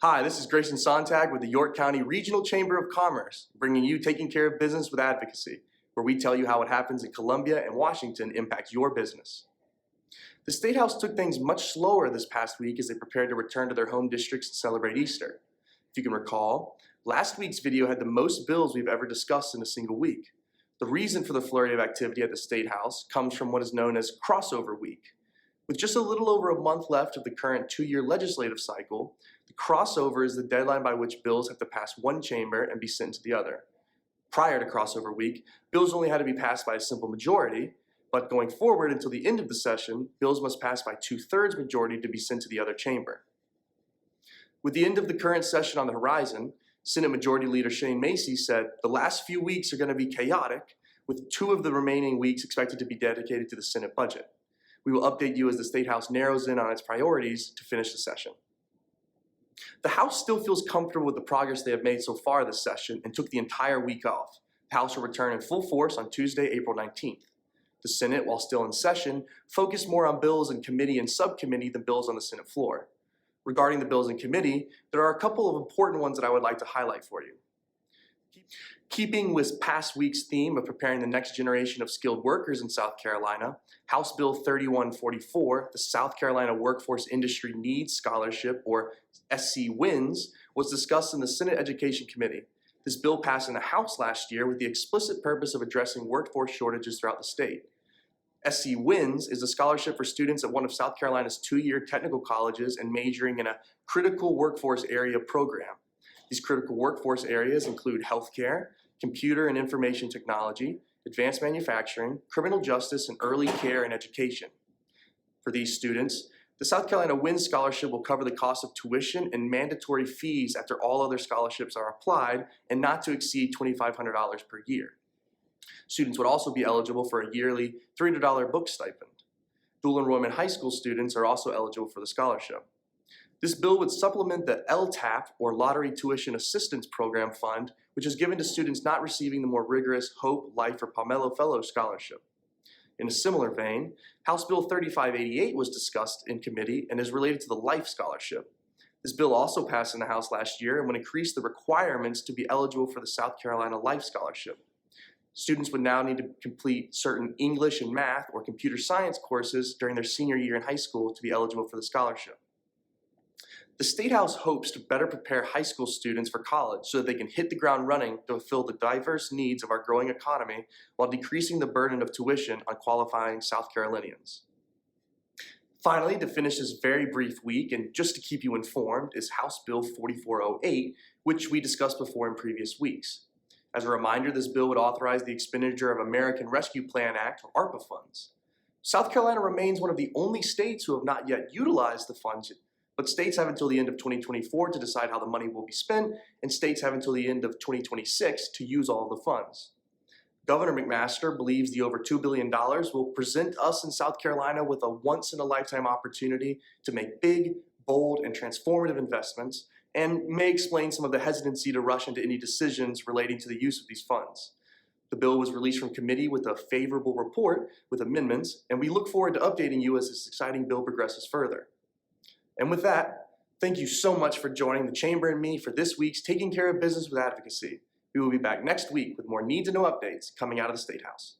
Hi, this is Grayson Sontag with the York County Regional Chamber of Commerce, bringing you Taking Care of Business with Advocacy, where we tell you how what happens in Columbia and Washington impacts your business. The State House took things much slower this past week as they prepared to return to their home districts and celebrate Easter. If you can recall, last week's video had the most bills we've ever discussed in a single week. The reason for the flurry of activity at the State House comes from what is known as crossover week. With just a little over a month left of the current two-year legislative cycle, the crossover is the deadline by which bills have to pass one chamber and be sent to the other. Prior to crossover week, bills only had to be passed by a simple majority, but going forward until the end of the session, bills must pass by 2/3 majority to be sent to the other chamber. With the end of the current session on the horizon, Senate Majority Leader Shane Macy said the last few weeks are going to be chaotic, with 2 of the remaining weeks expected to be dedicated to the Senate budget. We will update you as the State House narrows in on its priorities to finish the session. The House still feels comfortable with the progress they have made so far this session and took the entire week off. The House will return in full force on Tuesday, April 19th. The Senate, while still in session, focused more on bills in committee and subcommittee than bills on the Senate floor. Regarding the bills in committee, there are a couple of important ones that I would like to highlight for you. Keeping with past week's theme of preparing the next generation of skilled workers in South Carolina, House Bill 3144, the South Carolina Workforce Industry Needs Scholarship, or SC WINS, was discussed in the Senate Education Committee. This bill passed in the House last year with the explicit purpose of addressing workforce shortages throughout the state. SC WINS is a scholarship for students at one of South Carolina's 2-year technical colleges and majoring in a critical workforce area program. These critical workforce areas include healthcare, computer and information technology, advanced manufacturing, criminal justice, and early care and education. For these students, the South Carolina WINS Scholarship will cover the cost of tuition and mandatory fees after all other scholarships are applied and not to exceed $2,500 per year. Students would also be eligible for a yearly $300 book stipend. Dual enrollment high school students are also eligible for the scholarship. This bill would supplement the LTAP, or Lottery Tuition Assistance Program fund, which is given to students not receiving the more rigorous Hope, Life, or Palmetto Fellow Scholarship. In a similar vein, House Bill 3588 was discussed in committee and is related to the Life Scholarship. This bill also passed in the House last year and would increase the requirements to be eligible for the South Carolina Life Scholarship. Students would now need to complete certain English and math or computer science courses during their senior year in high school to be eligible for the scholarship. The State House hopes to better prepare high school students for college so that they can hit the ground running to fulfill the diverse needs of our growing economy while decreasing the burden of tuition on qualifying South Carolinians. Finally, to finish this very brief week, and just to keep you informed, is House Bill 4408, which we discussed before in previous weeks. As a reminder, this bill would authorize the expenditure of American Rescue Plan Act, or ARPA funds. South Carolina remains one of the only states who have not yet utilized the funds, but states have until the end of 2024 to decide how the money will be spent, and states have until the end of 2026 to use all of the funds. Governor McMaster believes the over $2 billion will present us in South Carolina with a once-in-a-lifetime opportunity to make big, bold, and transformative investments, and may explain some of the hesitancy to rush into any decisions relating to the use of these funds. The bill was released from committee with a favorable report with amendments, and we look forward to updating you as this exciting bill progresses further. And with that, thank you so much for joining the Chamber and me for this week's Taking Care of Business with Advocacy. We will be back next week with more Need to Know updates coming out of the State House.